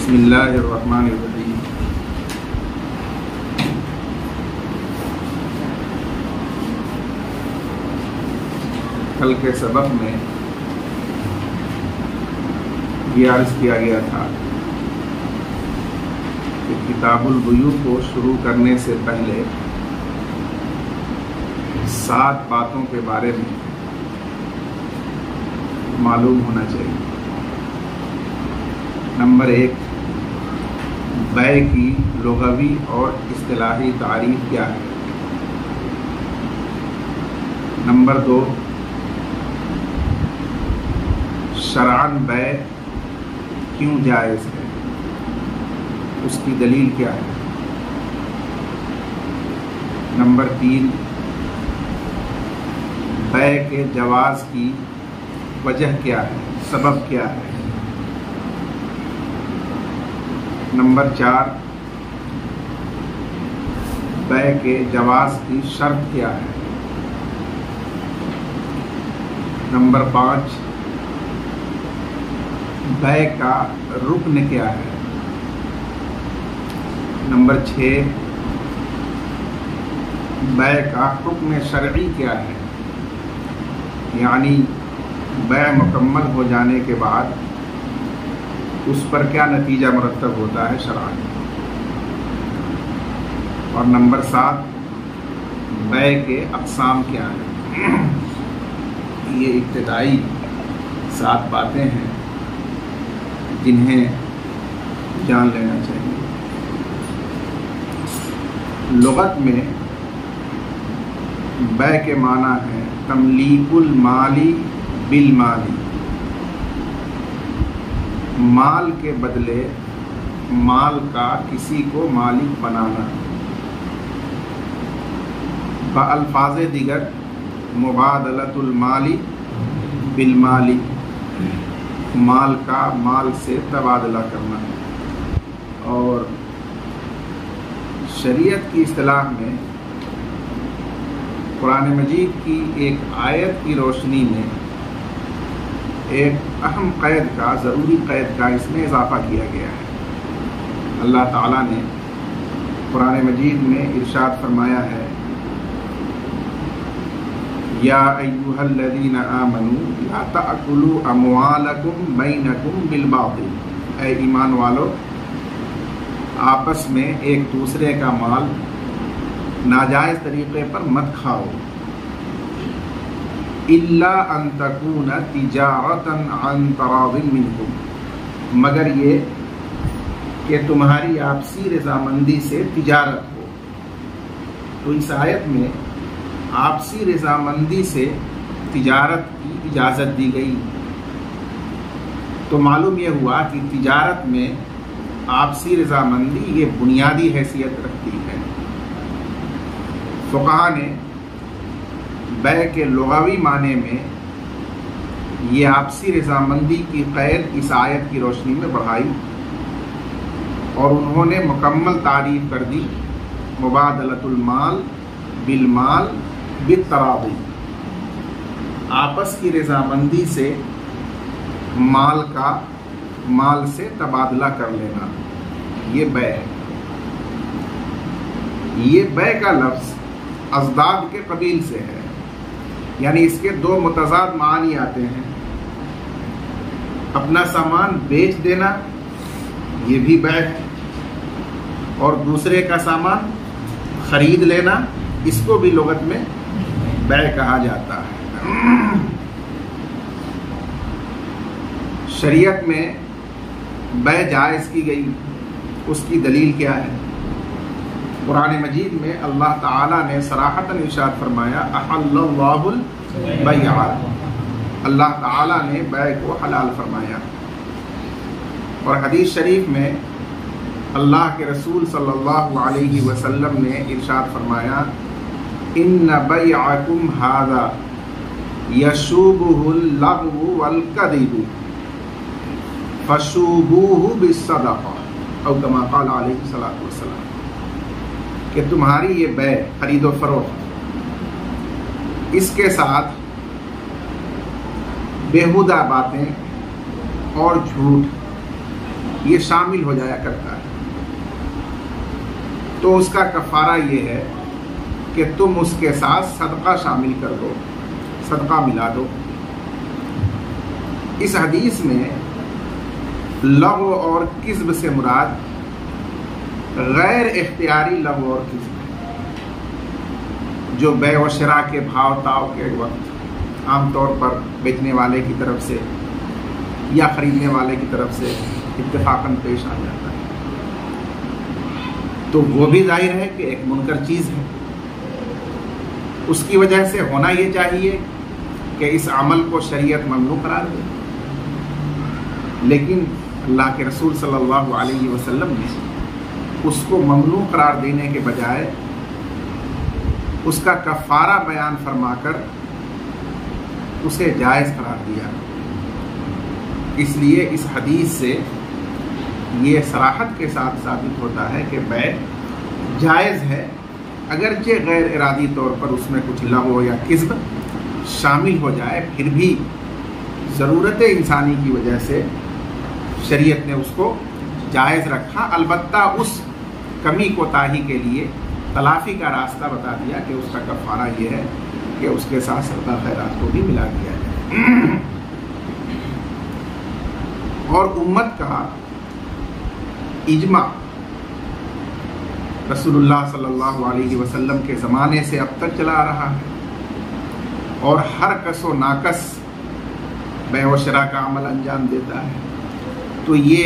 بسم اللہ الرحمن الرحیم۔ کل کے سبق میں یہ عرض کیا گیا تھا کہ کتاب البیوع کو شروع کرنے سے پہلے 7 باتوں کے بارے میں معلوم ہونا چاہیے۔ نمبر 1، بیع کی لغوی اور اصطلاحی تعریف کیا ہے۔ نمبر 2، شرعاً بیع کیوں جائز ہے، اس کی دلیل کیا ہے۔ نمبر 3، بیع کے جواز کی وجہ کیا ہے، سبب کیا ہے۔ نمبر 4، بیع کے جواز کی شرط کیا ہے۔ نمبر 5، بیع کا رکن کیا ہے۔ نمبر 6، بیع کا حکم شرعی کیا ہے، یعنی بیع مکمل ہو جانے کے بعد اس پر کیا نتیجہ مرتب ہوتا ہے شرعاً۔ اور نمبر 7، بیع کے اقسام کیا ہیں۔ یہ ابتدائی 7 باتیں ہیں جنہیں جان لینا چاہیے۔ لغت میں بیع کے معنی ہے تملیک المالی بالمالی، مال کے بدلے مال کا کسی کو مالک بنانا۔ بألفاظ دیگر مبادلۃ المالی بالمالی، مال کا مال سے تبادلہ کرنا۔ اور شریعت کی اصطلاح میں قرآن مجید کی ایک آیت کی روشنی میں ایک اہم قید کا، ضروری قید کا اس میں اضافہ کیا گیا ہے۔ اللہ تعالیٰ نے قرآن مجید میں ارشاد فرمایا ہے، یا ایھا الذین آمنوا لا تأکلوا اموالکم بینکم بالباطل، اے ایمان والو آپس میں ایک دوسرے کا مال ناجائز طریقے پر مت کھاؤ، الا ان تکون تجارتا عن تراض منکم، مگر یہ کہ تمہاری آپسی رضامندی سے تجارت ہو۔ تو اس آیت میں آپسی رضامندی سے تجارت کی اجازت دی گئی۔ تو معلوم یہ ہوا کہ تجارت میں آپسی رضامندی یہ بنیادی حیثیت رکھتی ہے۔ فقہاء نے بیع کے لغوی معنی میں یہ آپسی رضامندی کی قید اس آیت کی روشنی میں بڑھائی اور انہوں نے مکمل تعریف کر دی، مبادلۃ المال بالمال بالتراضی، آپس کی رضامندی سے مال کا مال سے تبادلہ کر لینا، یہ بیع ہے۔ یہ بیع کا لفظ ازداد کے قبیل سے ہے، یعنی اس کے 2 متضاد معنی آتے ہیں۔ اپنا سامان بیچ دینا یہ بھی بیع ہے، اور دوسرے کا سامان خرید لینا اس کو بھی لغت میں بیع کہا جاتا ہے۔ شریعت میں بیع جائز کی گئی، اس کی دلیل کیا ہے۔ قرآن مجید میں اللہ تعالیٰ نے صراحتاً ارشاد فرمایا، احل اللہ البیع، اللہ تعالیٰ نے بیع کو حلال فرمایا۔ اور حدیث شریف میں اللہ کے رسول صلی اللہ علیہ وسلم نے ارشاد فرمایا، ان بیعکم ھذا یشوبہ اللغو والکذب فشوبوہ بالصدقہ، او کما قال علیہ الصلوۃ والسلام، کہ تمہاری یہ بیع خرید و فروخت، اس کے ساتھ بیہودہ باتیں اور جھوٹ یہ شامل ہو جایا کرتا ہے، تو اس کا کفارہ یہ ہے کہ تم اس کے ساتھ صدقہ شامل کر دو، صدقہ ملا دو۔ اس حدیث میں لغو اور کذب سے مراد غیر اختیاری لغو اور کذب ہے، جو بیع و شراء کے بھاؤ تاؤ کے وقت عام طور پر بیچنے والے کی طرف سے یا خریدنے والے کی طرف سے اتفاقاً پیش آ جاتا ہے، تو وہ بھی ظاہر ہے کہ ایک منکر چیز ہے۔ اس کی وجہ سے ہونا یہ چاہیے کہ اس عمل کو شریعت ممنوع قرار دے، لیکن اللہ کے رسول صلی اللہ علیہ وسلم نے اس کو ممنوع قرار دینے کے بجائے اس کا کفارہ بیان فرما کر اسے جائز قرار دیا۔ اس لیے اس حدیث سے یہ صراحت کے ساتھ ثابت ہوتا ہے کہ بیع جائز ہے، اگرچہ غیر ارادی طور پر اس میں کچھ لغو یا کذب شامل ہو جائے، پھر بھی ضرورت انسانی کی وجہ سے شریعت نے اس کو جائز رکھا، البتہ اس کمی کوتاہی کے لیے تلافی کا راستہ بتا دیا کہ اس کا کفارہ یہ ہے کہ اس کے ساتھ صدقہ خیرات کو بھی ملا دیا جائے۔ اور امت کا اجماع رسول اللہ صلی اللہ علیہ وسلم کے زمانے سے اب تک چلا رہا ہے، اور ہر کس و ناکس بیع و شراء کا عمل انجام دیتا ہے، تو یہ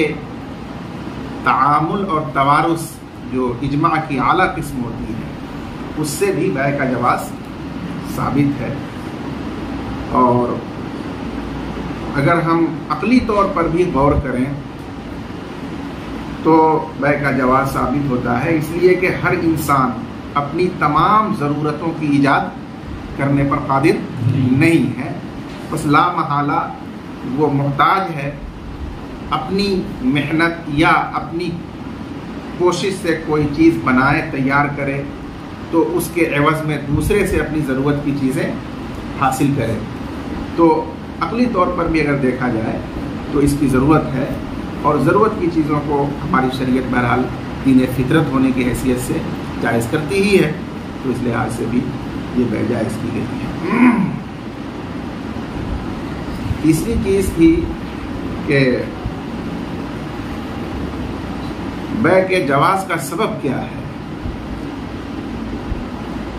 تعامل اور توارث جو اجماع کی اعلیٰ قسم ہوتی ہے اس سے بھی بیع کا جواز ثابت ہے۔ اور اگر ہم عقلی طور پر بھی غور کریں تو بیع کا جواز ثابت ہوتا ہے، اس لیے کہ ہر انسان اپنی تمام ضرورتوں کی ایجاد کرنے پر قادر نہیں ہے، بس لا محالہ وہ محتاج ہے اپنی محنت یا اپنی کوشش سے کوئی چیز بنائے، تیار کرے، تو اس کے عوض میں دوسرے سے اپنی ضرورت کی چیزیں حاصل کرے۔ تو عقلی طور پر بھی اگر دیکھا جائے تو اس کی ضرورت ہے، اور ضرورت کی چیزوں کو ہماری شریعت بہرحال دین فطرت ہونے کی حیثیت سے جائز کرتی ہی ہے، تو اس لحاظ سے بھی یہ بیع جائز کی گئی ہے۔ تیسری چیز تھی کہ بیع کے جواز کا سبب کیا ہے،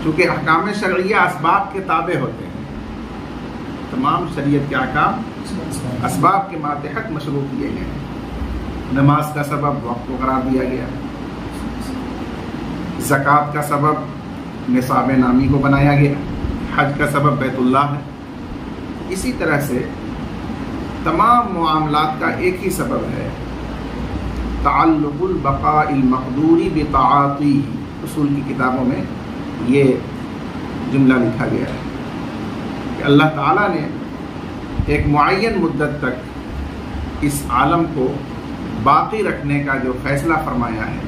چونکہ احکام شرعیہ اسباب کے تابع ہوتے ہیں، تمام شریعت کے احکام اسباب کے ماتحت مشروع کیے گئے ہیں۔ نماز کا سبب وقت کو قرار دیا گیا، زکوٰۃ کا سبب نصاب نامی کو بنایا گیا، حج کا سبب بیت اللہ ہے۔ اسی طرح سے تمام معاملات کا ایک ہی سبب ہے، تعلق البقاء المقدوری بطاعتی، اصول کی کتابوں میں یہ جملہ لکھا گیا ہے کہ اللہ تعالیٰ نے ایک معین مدت تک اس عالم کو باقی رکھنے کا جو فیصلہ فرمایا ہے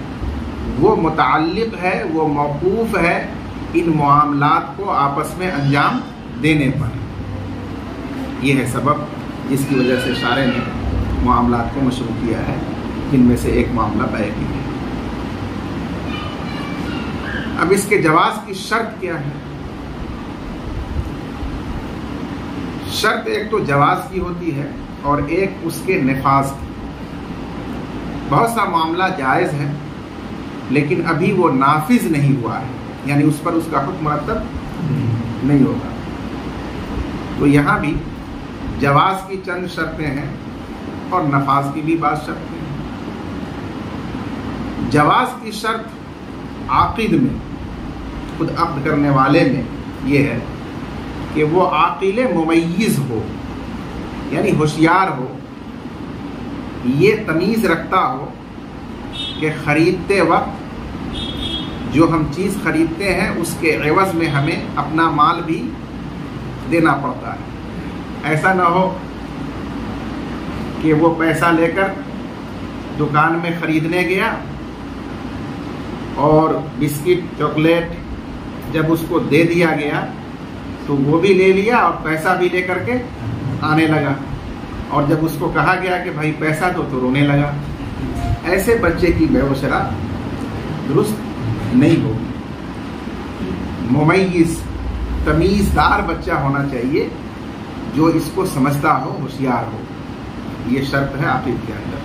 وہ متعلق ہے، وہ موقوف ہے ان معاملات کو آپس میں انجام دینے پر۔ یہ ہے سبب جس کی وجہ سے شارع نے معاملات کو مشروع کیا ہے، جن میں سے ایک معاملہ بیع کی ہے۔ اب اس کے جواز کی شرط کیا ہے؟ شرط ایک تو جواز کی ہوتی ہے اور ایک اس کے نفاذ کی۔ بہت سا معاملہ جائز ہے لیکن ابھی وہ نافذ نہیں ہوا ہے، یعنی اس پر اس کا حکم مرتب نہیں ہوگا، تو یہاں بھی جواز کی چند شرطیں ہیں اور نفاذ کی بھی بعض شرطیں ہیں۔ جواز کی شرط عاقد میں، خود عقد کرنے والے میں یہ ہے کہ وہ عاقل ممیز ہو، یعنی ہوشیار ہو، یہ تمیز رکھتا ہو کہ خریدتے وقت جو ہم چیز خریدتے ہیں اس کے عوض میں ہمیں اپنا مال بھی دینا پڑتا ہے۔ ایسا نہ ہو کہ وہ پیسہ لے کر دکان میں خریدنے گیا اور بسکٹ چاکلیٹ جب اس کو دے دیا گیا تو وہ بھی لے لیا اور پیسہ بھی لے کر کے آنے لگا، اور جب اس کو کہا گیا کہ بھائی پیسہ دو تو رونے لگا۔ ایسے بچے کی بیع و شرا درست نہیں ہوگی۔ ممیز تمیزدار بچہ ہونا چاہیے جو اس کو سمجھتا ہو، ہوشیار ہو، یہ شرط ہے عقد کے اندر۔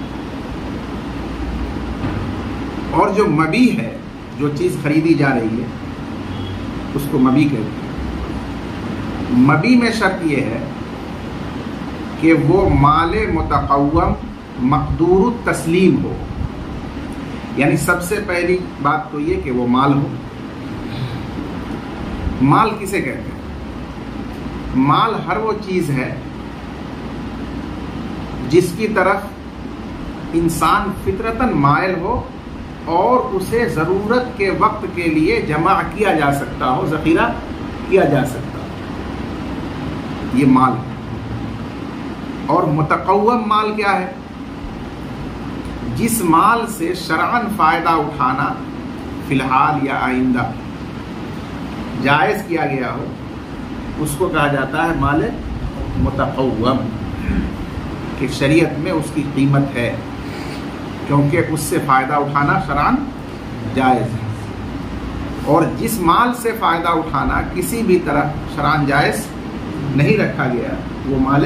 اور جو مبی ہے، جو چیز خریدی جا رہی ہے اس کو مبی کہتے ہیں۔ مبی میں شرط یہ ہے کہ وہ مال متقوم مقدور التسلیم ہو، یعنی سب سے پہلی بات تو یہ کہ وہ مال ہو۔ مال کسے کہتے ہیں؟ مال ہر وہ چیز ہے جس کی طرف انسان فطرتاً مائل ہو اور اسے ضرورت کے وقت کے لیے جمع کیا جا سکتا ہو، ذخیرہ کیا جا سکتا ہو، یہ مال ہے۔ اور متقوم مال کیا ہے؟ جس مال سے شرعاً فائدہ اٹھانا فی الحال یا آئندہ جائز کیا گیا ہو، اس کو کہا جاتا ہے مال متقوم، کہ شریعت میں اس کی قیمت ہے کیونکہ اس سے فائدہ اٹھانا شرعاً جائز ہے۔ اور جس مال سے فائدہ اٹھانا کسی بھی طرح شرعاً جائز نہیں رکھا گیا وہ مال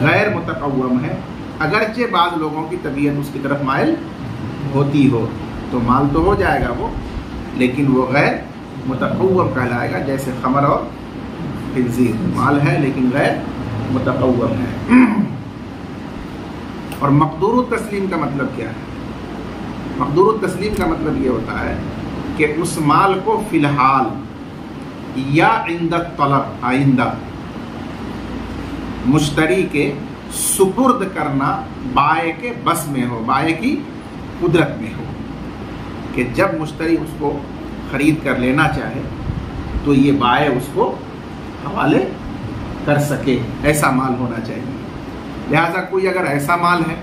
غیر متقوم ہے، اگرچہ بعض لوگوں کی طبیعت اس کی طرف مائل ہوتی ہو تو مال تو ہو جائے گا وہ، لیکن وہ غیر متقوم کہلائے گا، جیسے خمر اور خنزیر مال ہے لیکن غیر متقوم ہے۔ اور مقدور التسلیم کا مطلب کیا ہے؟ مقدور التسلیم کا مطلب یہ ہوتا ہے کہ اس مال کو فی الحال یا عند الطلب آئندہ مشتری کے سپرد کرنا بائع کے بس میں ہو، بائع کی قدرت میں ہو، کہ جب مشتری اس کو خرید کر لینا چاہے تو یہ بائع اس کو حوالے کر سکے، ایسا مال ہونا چاہیے۔ لہذا کوئی اگر ایسا مال ہے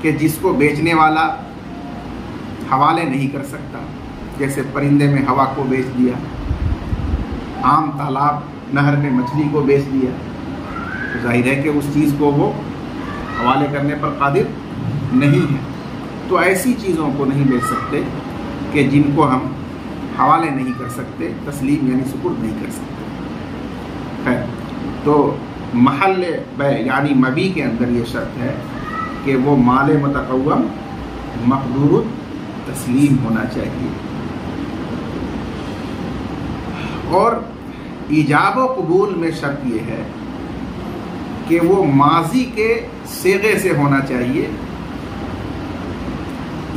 کہ جس کو بیچنے والا حوالے نہیں کر سکتا، جیسے پرندے میں ہوا کو بیچ دیا، عام تالاب نہر میں مچھلی کو بیچ دیا، تو ظاہر ہے کہ اس چیز کو وہ حوالے کرنے پر قادر نہیں ہے، تو ایسی چیزوں کو نہیں بیچ سکتے کہ جن کو ہم حوالے نہیں کر سکتے، تسلیم یعنی سپرد نہیں کر سکتے ہے۔ تو محل بیع یعنی مبی کے اندر یہ شرط ہے کہ وہ مال متقوم مقدور تسلیم ہونا چاہیے۔ اور ایجاب و قبول میں شرط یہ ہے کہ وہ ماضی کے صیغے سے ہونا چاہیے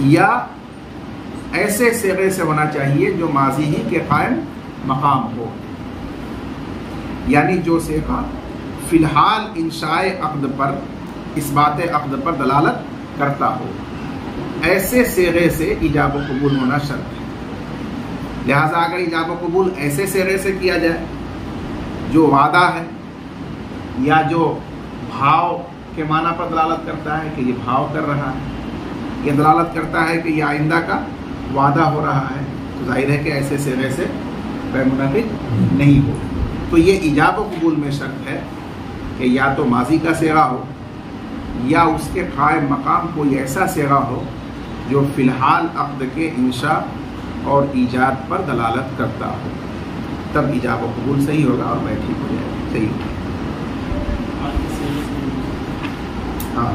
یا ایسے صیغے سے ہونا چاہیے جو ماضی ہی کے قائم مقام ہو، یعنی جو صیغہ فی الحال انشاء عقد پر، اس بات عقد پر دلالت کرتا ہو، ایسے صیغے سے ایجاب و قبول ہونا شرط ہے۔ لہذا اگر ایجاب و قبول ایسے صیغے سے کیا جائے جو وعدہ ہے یا جو بھاؤ کے معنی پر دلالت کرتا ہے کہ یہ بھاؤ کر رہا ہے، یہ دلالت کرتا ہے کہ یہ آئندہ کا وعدہ ہو رہا ہے، تو ظاہر ہے کہ ایسے صیغے سے بیع منعقد نہیں ہو۔ تو یہ ایجاب و قبول میں شرط ہے کہ یا تو ماضی کا صیغہ ہو یا اس کے قائم مقام کوئی ایسا صیغہ ہو جو فی الحال عقد کے انشاء اور ایجاد پر دلالت کرتا ہو، تب ایجاب و قبول صحیح ہوگا اور بیع ٹھیک ہو جائے گا، صحیح ہوگا۔ ہاں،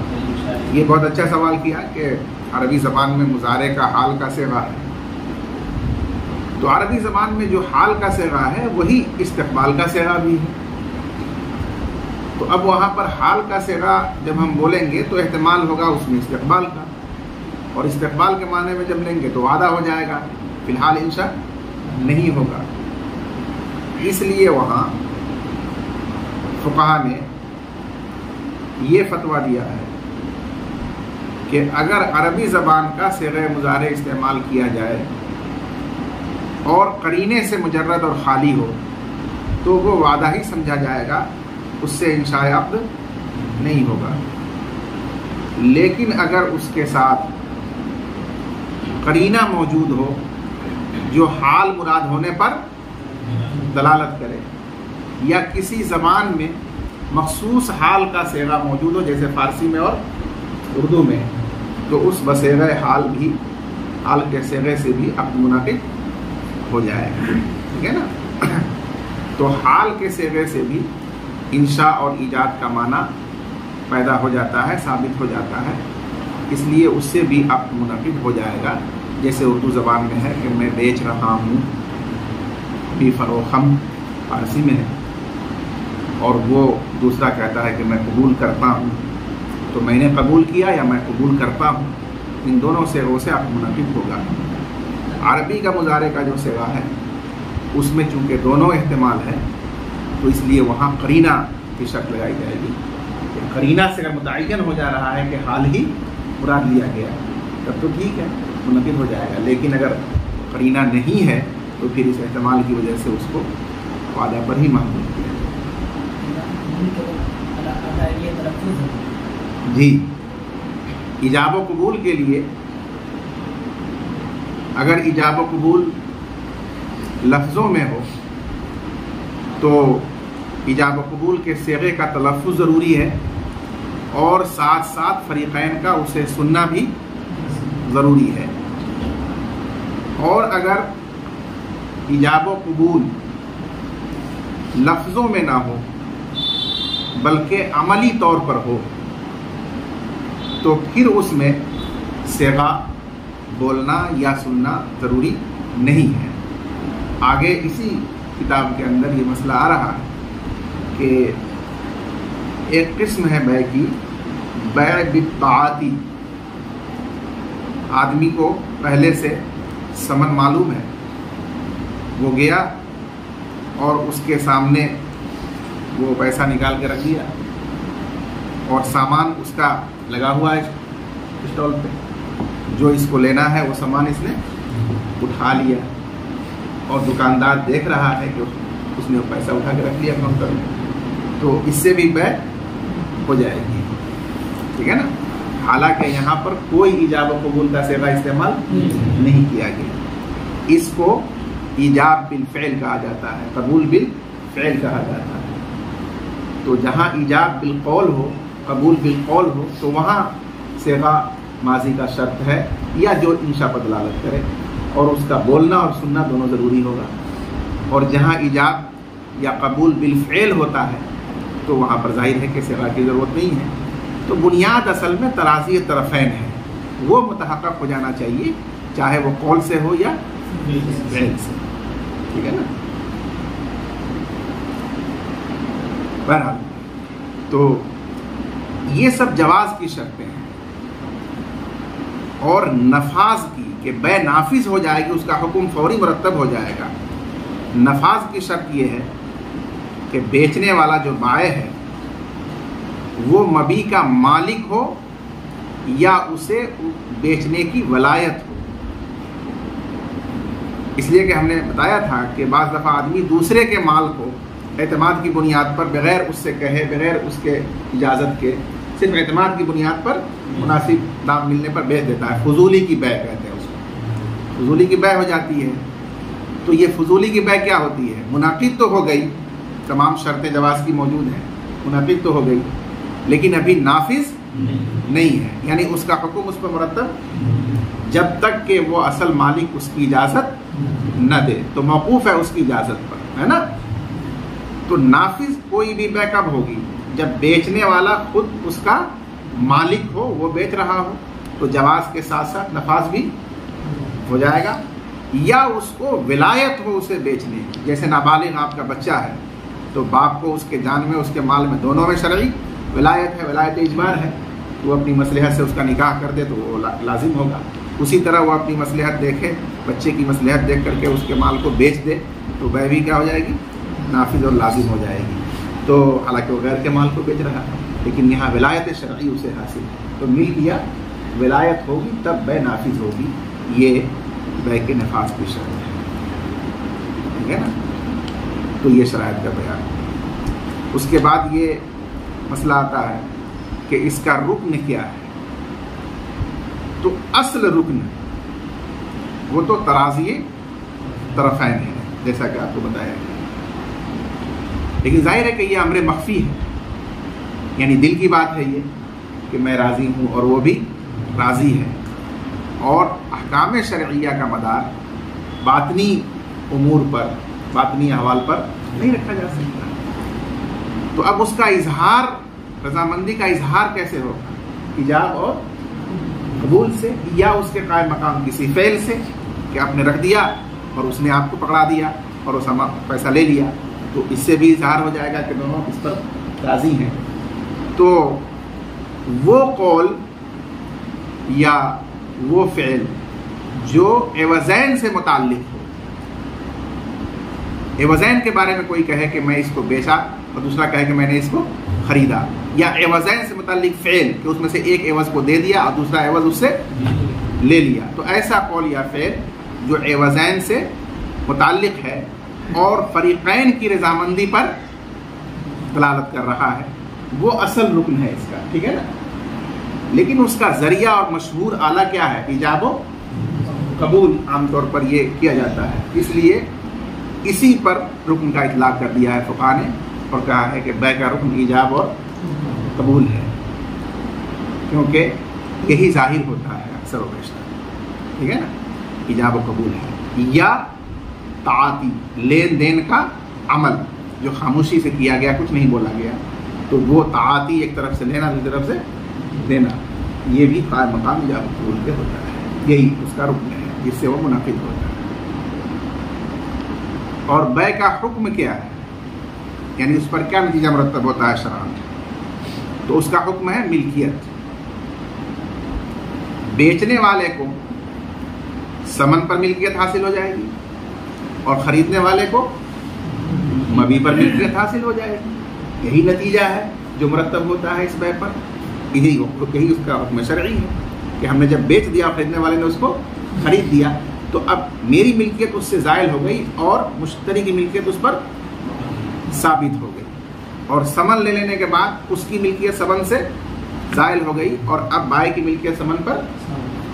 یہ بہت اچھا سوال کیا کہ عربی زبان میں مضارع کا حال کا صیغہ ہے، تو عربی زبان میں جو حال کا صیغہ ہے وہی استقبال کا صیغہ بھی ہے۔ تو اب وہاں پر حال کا صیغہ جب ہم بولیں گے تو احتمال ہوگا اس میں استقبال کا، اور استقبال کے معنی میں جب لیں گے تو وعدہ ہو جائے گا، فی الحال انشاء نہیں ہوگا۔ اس لیے وہاں فقہا نے یہ فتویٰ دیا ہے کہ اگر عربی زبان کا صیغہ مضارع استعمال کیا جائے اور قرینے سے مجرد اور خالی ہو تو وہ وعدہ ہی سمجھا جائے گا، اس سے انشاء عقد نہیں ہوگا۔ لیکن اگر اس کے ساتھ قرینہ موجود ہو جو حال مراد ہونے پر دلالت کرے، یا کسی زبان میں مخصوص حال کا صیغہ موجود ہو جیسے فارسی میں اور اردو میں، تو اس بصیغہ حال کے صیغے سے بھی عقد منعقد ہو جائے گا، ٹھیک ہے نا۔ تو حال کے صیغے سے بھی انشاء اور ایجاد کا معنی پیدا ہو جاتا ہے، ثابت ہو جاتا ہے، اس لیے اس سے بھی عقد منعقد ہو جائے گا۔ جیسے اردو زبان میں ہے کہ میں بیچ رہا ہوں، بی فروخم فارسی میں ہے، اور وہ دوسرا کہتا ہے کہ میں قبول کرتا ہوں، تو میں نے قبول کیا یا میں قبول کرتا ہوں، ان دونوں صیغوں سے عقد منعقد ہوگا۔ عربی کا مضارع کا جو صیغہ ہے اس میں چونکہ دونوں احتمال ہے، تو اس لیے وہاں قرینہ کی شرط لگائی جائے گی۔ قرینہ سے اگر متعین ہو جا رہا ہے کہ حال ہی مراد لیا گیا تب تو ٹھیک ہے، منعقد ہو جائے گا، لیکن اگر قرینہ نہیں ہے تو پھر اس احتمال کی وجہ سے اس کو وعدہ پر ہی محمول کیا جی۔ ایجاب و قبول کے لیے اگر ایجاب و قبول لفظوں میں ہو تو ایجاب و قبول کے صیغے کا تلفظ ضروری ہے، اور ساتھ ساتھ فریقین کا اسے سننا بھی ضروری ہے۔ اور اگر ایجاب و قبول لفظوں میں نہ ہو بلکہ عملی طور پر ہو تو پھر اس میں صیغہ بولنا یا سننا ضروری نہیں ہے۔ آگے اسی کتاب کے اندر یہ مسئلہ آ رہا ہے کہ ایک قسم ہے بیع کی، بیع بالطاعتی، آدمی کو پہلے سے ثمن معلوم ہے، وہ گیا اور اس کے سامنے وہ پیسہ نکال کے رکھ دیا اور سامان اس کا لگا ہوا ہے اسٹال پہ، جو اس کو لینا ہے وہ سامان اس نے اٹھا لیا، اور دکاندار دیکھ رہا ہے کہ اس نے پیسہ اٹھا کے رکھ لیا کاؤنٹر میں، تو اس سے بھی بیع ہو جائے گی، ٹھیک ہے نا۔ حالانکہ یہاں پر کوئی ایجاب و قبول کا صیغہ استعمال نہیں کیا گیا، اس کو ایجاب بالفعل کہا جاتا ہے، قبول بالفعل کہا جاتا ہے۔ تو جہاں ایجاب بالقول ہو، قبول بالقول ہو، تو وہاں صیغہ ماضی کا شرط ہے یا جو انشاء پر دلالت کرے، اور اس کا بولنا اور سننا دونوں ضروری ہوگا۔ اور جہاں ایجاب یا قبول بالفعل ہوتا ہے تو وہاں پر ظاہر ہے کہ صیغہ کی ضرورت نہیں ہے۔ تو بنیاد اصل میں تراضی طرفین ہے، وہ متحقق ہو جانا چاہیے، چاہے وہ قول سے ہو یا فعل سے، ٹھیک ہے نا۔ بہرحال تو یہ سب جواز کی شرطیں ہیں، اور نفاذ کی کہ بیع نافذ ہو جائے گی، اس کا حکم فوری مرتب ہو جائے گا۔ نفاذ کی شرط یہ ہے کہ بیچنے والا جو بائع ہے وہ مبیع کا مالک ہو یا اسے بیچنے کی ولایت ہو۔ اس لیے کہ ہم نے بتایا تھا کہ بعض دفعہ آدمی دوسرے کے مال کو اعتماد کی بنیاد پر بغیر اس سے کہے، بغیر اس کے اجازت کے، صرف اعتماد کی بنیاد پر مناسب دام ملنے پر بیچ دیتا ہے، فضولی کی بیع کہتے ہیں اس کو، فضولی کی بیع ہو جاتی ہے۔ تو یہ فضولی کی بیع کیا ہوتی ہے؟ منعقد تو ہو گئی، تمام شرطیں جواز کی موجود ہیں، منعقد تو ہو گئی، لیکن ابھی نافذ نہیں ہے، یعنی اس کا حکم اس پر مرتب جب تک کہ وہ اصل مالک اس کی اجازت نہ دے، تو موقوف ہے اس کی اجازت پر، ہے نا۔ تو نافذ کوئی بھی بیع کب ہوگی؟ جب بیچنے والا خود اس کا مالک ہو، وہ بیچ رہا ہو، تو جواز کے ساتھ ساتھ نفاذ بھی ہو جائے گا، یا اس کو ولایت ہو اسے بیچنے کی۔ جیسے نابالغ آپ کا بچہ ہے تو باپ کو اس کے جان میں، اس کے مال میں، دونوں میں شرعی ولایت ہے، ولایت اجبار ہے، تو وہ اپنی مصلحت سے اس کا نکاح کر دے تو وہ لازم ہوگا۔ اسی طرح وہ اپنی مصلحت دیکھے، بچے کی مصلحت دیکھ کر کے اس کے مال کو بیچ دے تو بیع بھی کیا ہو جائے گی؟ نافذ اور لازم ہو جائے گی۔ تو حالانکہ وہ غیر کے مال کو بیچ رہا ہے، لیکن یہاں ولایت شرعی اسے حاصل ہے، تو مل گیا، ولایت ہوگی تب بیع نافذ ہوگی، یہ بیع کے نفاذ کی شرط ہے، ٹھیک ہے نا۔ تو یہ شرائط کا بیان۔ اس کے بعد یہ مسئلہ آتا ہے کہ اس کا رکن کیا ہے۔ تو اصل رکن وہ تو تراضی طرفین ہے، جیسا کہ آپ کو بتایا گیا، لیکن ظاہر ہے کہ یہ امر مخفی ہے، یعنی دل کی بات ہے یہ کہ میں راضی ہوں اور وہ بھی راضی ہے، اور احکام شرعیہ کا مدار باطنی امور پر، باطنی احوال پر نہیں رکھا جا سکتا. تو اب اس کا اظہار، رضامندی کا اظہار کیسے ہوگا؟ ایجاب اور قبول سے، یا اس کے قائم مقام کسی فعل سے کہ آپ نے رکھ دیا اور اس نے آپ کو پکڑا دیا اور اس پیسہ لے لیا، تو اس سے بھی اظہار ہو جائے گا کہ دونوں اس پر راضی ہیں. تو وہ قول یا وہ فعل جو عوضین سے متعلق ہو، عوضین کے بارے میں کوئی کہے کہ میں اس کو بیچا اور دوسرا کہے کہ میں نے اس کو خریدا، یا عوضین سے متعلق فعل کہ اس میں سے ایک عوض کو دے دیا اور دوسرا عوض اس سے لے لیا، تو ایسا قول یا فعل جو عوضین سے متعلق ہے اور فریقین کی رضامندی پر دلالت کر رہا ہے، وہ اصل رکن ہے اس کا، ٹھیک ہے نا. لیکن اس کا ذریعہ اور مشہور آلہ کیا ہے؟ ایجاب و قبول. عام طور پر یہ کیا جاتا ہے، اس لیے اسی پر رکن کا اطلاق کر دیا ہے فقہا نے اور کہا ہے کہ بیع کا رکن ایجاب اور قبول ہے، کیونکہ یہی ظاہر ہوتا ہے اکثر و بیشتر، ٹھیک ہے نا. ایجاب و قبول ہے، یا تعاطی، لین دین کا عمل جو خاموشی سے کیا گیا، کچھ نہیں بولا گیا، تو وہ تعاطی، ایک طرف سے لینا دوسری طرف سے دینا، یہ بھی قائم مقام ایجاب و قبول پہ ہوتا ہے. یہی اس کا رکن ہے جس سے وہ منعقد ہوتا ہے. اور بیع کا حکم کیا ہے، یعنی اس پر کیا نتیجہ مرتب ہوتا ہے شرعاً؟ تو اس کا حکم ہے ملکیت. بیچنے والے کو ثمن پر ملکیت حاصل ہو جائے گی اور خریدنے والے کو مبیع پر ملکیت حاصل ہو جائے گی. یہی نتیجہ ہے جو مرتب ہوتا ہے اس بیع پر. یہی اس کا حکم شرعی ہے کہ ہم نے جب بیچ دیا، خریدنے والے نے اس کو خرید دیا، تو اب میری ملکیت اس سے زائل ہو گئی اور مشتری کی ملکیت اس پر ثابت ہو گئی، اور ثمن لے لینے کے بعد اس کی ملکیت ثمن سے زائل ہو گئی اور اب بائع کی ملکیت ثمن پر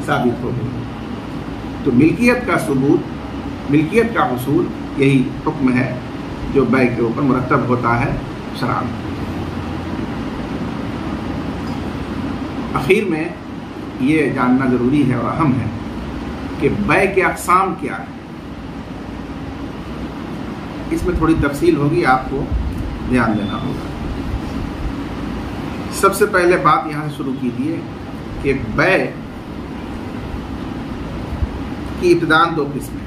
ثابت ہو گئی. تو ملکیت کا ثبوت، ملکیت کا حصول، یہی حکم ہے جو بیع کے اوپر مرتب ہوتا ہے شرعاً. اخیر میں یہ جاننا ضروری ہے اور اہم ہے کہ بیع کے اقسام کیا ہے. اس میں تھوڑی تفصیل ہوگی، آپ کو دھیان دینا ہوگا. سب سے پہلے بات یہاں سے شروع کیجیے کہ بیع کی ابتداءً دو قسمیں،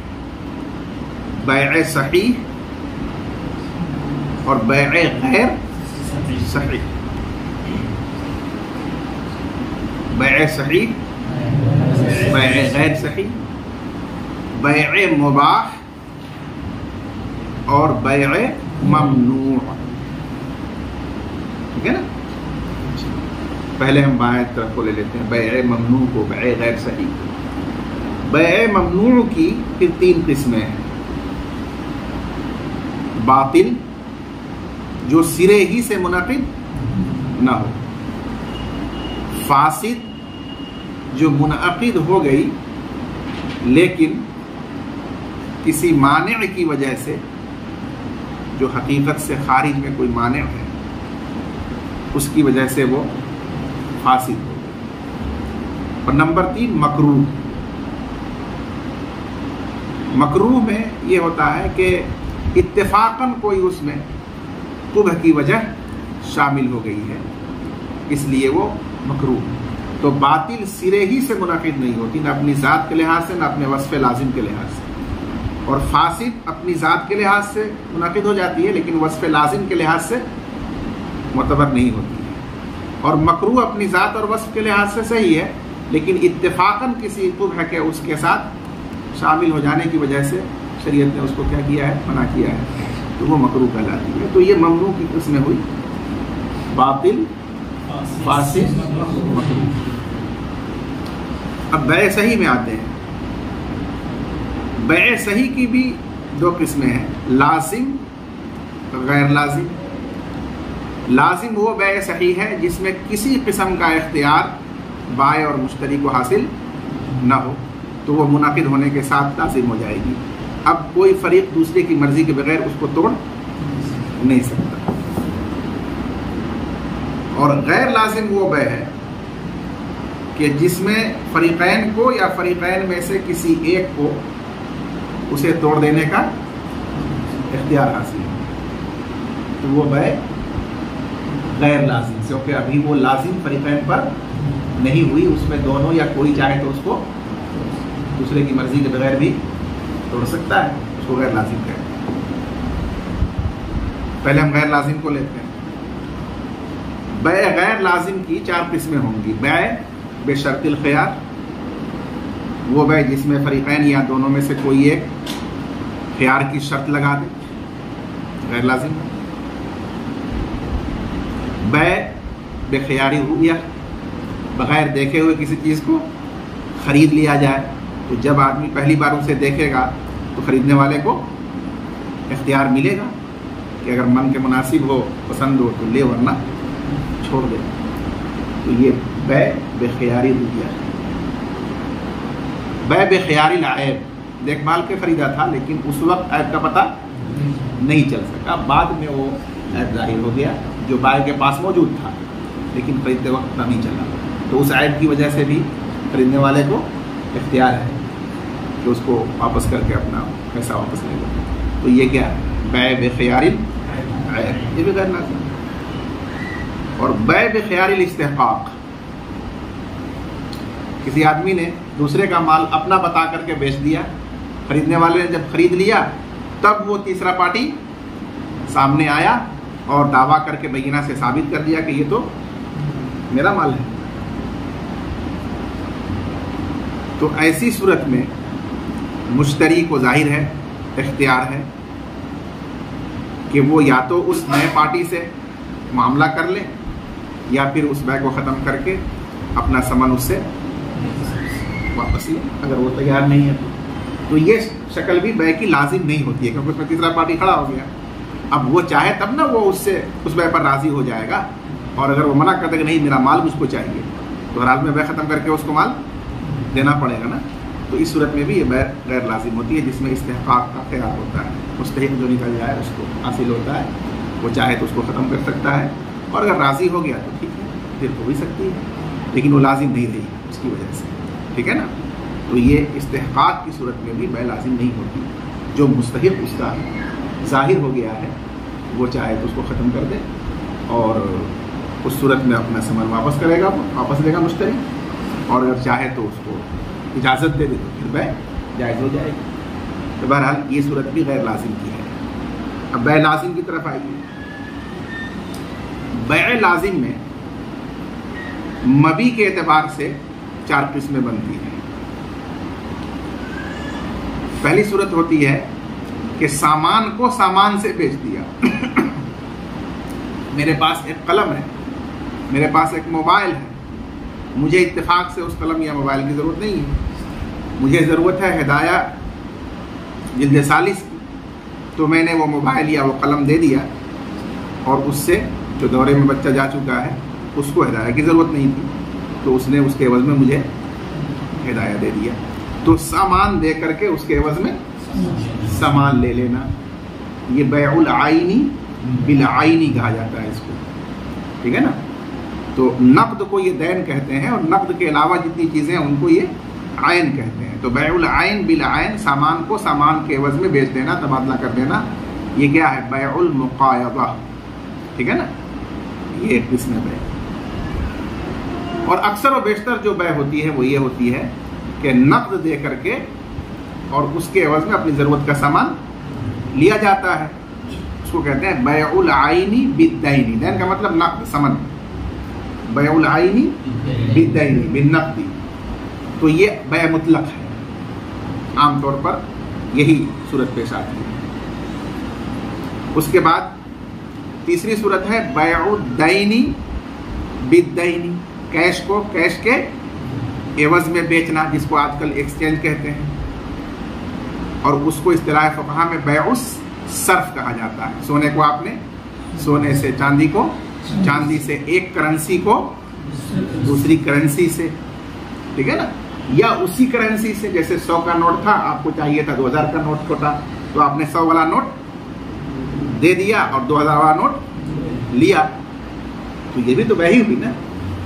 بیع صحیح اور بیع غیر صحیح. بیع صحیح، بیع غیر صحیح، بیع مباح اور بیع ممنوع، ٹھیک ہے نا. پہلے ہم بائیں طرف کو لے لیتے ہیں، بیع ممنوع کو، بیع غیر صحیح. بیع ممنوع کی پھر تین قسمیں ہیں. باطل، جو سرے ہی سے منعقد نہ ہو. فاسد، جو منعقد ہو گئی لیکن کسی مانع کی وجہ سے، جو حقیقت سے خارج میں کوئی مانع ہے، اس کی وجہ سے وہ فاسد ہو گئی. اور نمبر 3 مکروہ. مکروہ میں یہ ہوتا ہے کہ اتفاقاً کوئی اس میں قبح کی وجہ شامل ہو گئی ہے، اس لیے وہ مکروہ. تو باطل سرے ہی سے منعقد نہیں ہوتی، نہ اپنی ذات کے لحاظ سے، نہ اپنے وصف لازم کے لحاظ سے. اور فاسد اپنی ذات کے لحاظ سے منعقد ہو جاتی ہے لیکن وصف لازم کے لحاظ سے معتبر نہیں ہوتی ہے. اور مکروہ اپنی ذات اور وصف کے لحاظ سے صحیح ہے لیکن اتفاقاً کسی قبح کے اس کے ساتھ شامل ہو جانے کی وجہ سے شریعت نے اس کو کیا کیا ہے؟ منع کیا ہے، تو وہ مکروہ کہلاتی ہے. تو یہ ممنوع کی قسمیں ہوئی، باطل، فاسد، مکروہ. اب بیع صحیح میں آتے ہیں. بیع صحیح کی بھی دو قسمیں ہیں، لازم، غیر لازم. لازم وہ بیع صحیح ہے جس میں کسی قسم کا اختیار بائع اور مشتری کو حاصل نہ ہو، تو وہ منعقد ہونے کے ساتھ لازم ہو جائے گی. اب کوئی فریق دوسرے کی مرضی کے بغیر اس کو توڑ نہیں سکتا. اور غیر لازم وہ بیع ہے کہ جس میں فریقین کو یا فریقین میں سے کسی ایک کو اسے توڑ دینے کا اختیار حاصل ہے، تو وہ بیع غیر لازم سے، کیونکہ ابھی وہ لازم فریقین پر نہیں ہوئی، اس میں دونوں یا کوئی چاہے تو اس کو دوسرے کی مرضی کے بغیر بھی توڑ سکتا ہے، اس کو غیر لازم کہتے ہیں۔ پہلے ہم غیر لازم کو لیتے ہیں۔ بیع غیر لازم کی 4 قسمیں ہوں گی۔ بیع بے شرط الخیار، وہ بیع جس میں فریقین یا دونوں میں سے کوئی ایک خیار کی شرط لگا دے، غیر لازم۔ بیع بے خیاری رؤیہ، بغیر دیکھے ہوئے کسی چیز کو خرید لیا جائے، تو جب آدمی پہلی بار اسے دیکھے گا تو خریدنے والے کو اختیار ملے گا کہ اگر من کے مناسب ہو، پسند ہو تو لے، ورنہ چھوڑ دے۔ تو یہ بیع بے خیاری رؤیہ ہے۔ بیع بے خیاری العیب، دیکھ بھال کے خریدا تھا لیکن اس وقت عیب کا پتہ نہیں چل سکا، بعد میں وہ عیب ظاہر ہو گیا جو بائع کے پاس موجود تھا لیکن خریدتے وقت پتہ نہیں چلا، تو اس عیب کی وجہ سے بھی خریدنے والے کو اختیار ہے کہ اس کو واپس کر کے اپنا پیسہ واپس لے گا۔ تو یہ کیا ہے؟ بیع بے خیار العیب، یہ بھی غیر لازم۔ اور بیع بے خیار الاستحقاق، کسی آدمی نے دوسرے کا مال اپنا بتا کر کے بیچ دیا، خریدنے والے نے جب خرید لیا تب وہ تیسرا پارٹی سامنے آیا اور دعویٰ کر کے بینہ سے ثابت کر دیا کہ یہ تو میرا مال ہے، تو ایسی صورت میں مشتری کو ظاہر ہے، اختیار ہے کہ وہ یا تو اس نئے پارٹی سے معاملہ کر لے یا پھر اس بیع کو ختم کر کے اپنا سامان اس سے واپس لے، اگر وہ تیار نہیں ہے تو یہ شکل بھی بیع کی لازم نہیں ہوتی ہے، کیونکہ اس میں تیسرا پارٹی کھڑا ہو گیا۔ اب وہ چاہے تب نہ وہ اس بیع پر راضی ہو جائے گا، اور اگر وہ منع کر دے کہ نہیں میرا مال مجھ کو چاہیے تو ہر حال میں بیع ختم کر کے اس کو مال دینا پڑے گا نا۔ تو اس صورت میں بھی یہ بیع غیر لازم ہوتی ہے، جس میں استحقاق کا خیال ہوتا ہے، مستحق جو نکل جائے اس کو حاصل ہوتا ہے، وہ چاہے تو اس کو ختم کر سکتا ہے، اور اگر راضی ہو گیا تو ٹھیک ہے، پھر ہو بھی سکتی ہے، لیکن وہ لازم نہیں رہی اس کی وجہ سے، ٹھیک ہے نا۔ تو یہ استحقاق کی صورت میں بھی بیع لازم نہیں ہوتی، جو مستحق اس کا ظاہر ہو گیا ہے وہ چاہے تو اس کو ختم کر دے، اور اس صورت میں اپنا سامان واپس کرے گا، واپس لے گا مشتری، اور اگر چاہے تو اس کو اجازت دے دے تو پھر بیع جائز ہو جائے گی۔ تو بہرحال یہ صورت بھی غیر لازم کی ہے۔ اب بیع لازم کی طرف آئیے۔ بیع لازم میں مبیع کے اعتبار سے 4 قسمیں بنتی ہیں۔ پہلی صورت ہوتی ہے کہ سامان کو سامان سے بیچ دیا۔ میرے پاس ایک قلم ہے، میرے پاس ایک موبائل ہے، مجھے اتفاق سے اس قلم یا موبائل کی ضرورت نہیں ہے، مجھے ضرورت ہے ہدایہ جلد ثالث کی، تو میں نے وہ موبائل یا وہ قلم دے دیا، اور اس سے جو دورے میں بچہ جا چکا ہے اس کو ہدایہ کی ضرورت نہیں تھی، تو اس نے اس کے عوض میں مجھے ہدایہ دے دیا۔ تو سامان دے کر کے اس کے عوض میں سامان لے لینا، یہ بیع العینی بالعینی کہا جاتا ہے اس کو، ٹھیک ہے نا۔ تو نقد کو یہ دین کہتے ہیں، اور نقد کے علاوہ جتنی چیزیں ہیں ان کو یہ عین کہتے ہیں۔ تو بیع العین بالعین، سامان کو سامان کے عوض میں بیچ دینا، تبادلہ کر دینا، یہ کیا ہے؟ بیع المقایضہ، ٹھیک ہے نا، یہ ایک قسم ہے بیع۔ اور اکثر و بیشتر جو بیع ہوتی ہے وہ یہ ہوتی ہے کہ نقد دے کر کے اور اس کے عوض میں اپنی ضرورت کا سامان لیا جاتا ہے، اس کو کہتے ہیں بیع العینی بالدین۔ دین کا مطلب نقد، سمن، بیع العینی بالدین بالنقد، تو یہ بیع مطلق ہے، عام طور پر یہی صورت پیش آتی ہے۔ اس کے بعد تیسری صورت ہے بیع الدین بالدین، کیش کو کیش کے عوض میں بیچنا، جس کو آج کل ایکسچینج کہتے ہیں، اور اس کو اصطلاح فقہا میں بیع الصرف کہا جاتا ہے۔ سونے کو آپ نے سونے سے، چاندی کو چاندی سے، ایک کرنسی کو دوسری کرنسی سے، ٹھیک ہے نا، یا اسی کرنسی سے، جیسے 100 کا نوٹ تھا، آپ کو چاہیے تھا 2000 کا نوٹ چھوٹا، تو آپ نے 100 والا نوٹ دے دیا اور 2000 والا نوٹ لیا، تو یہ بھی تو بیع ہی ہوئی نا۔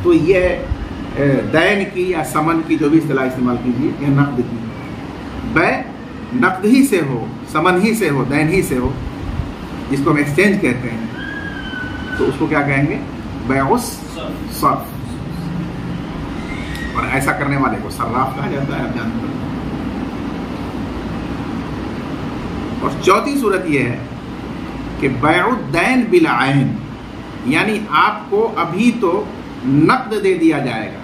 تو یہ دین کی یا سمن کی جو بھی اصطلاح استعمال کیجیے یا نقد کی، بے نقد ہی سے ہو، سمن ہی سے ہو، دین ہی سے ہو، جس کو ہم ایکسچینج کہتے ہیں، تو اس کو کیا کہیں گے؟ بیع الصرف. اور ایسا کرنے والے کو صراف کہا جاتا ہے، آپ جانتے ہیں. اور چوتھی صورت یہ ہے کہ بیع الدین بالعین، یعنی آپ کو ابھی تو نقد دے دیا جائے گا،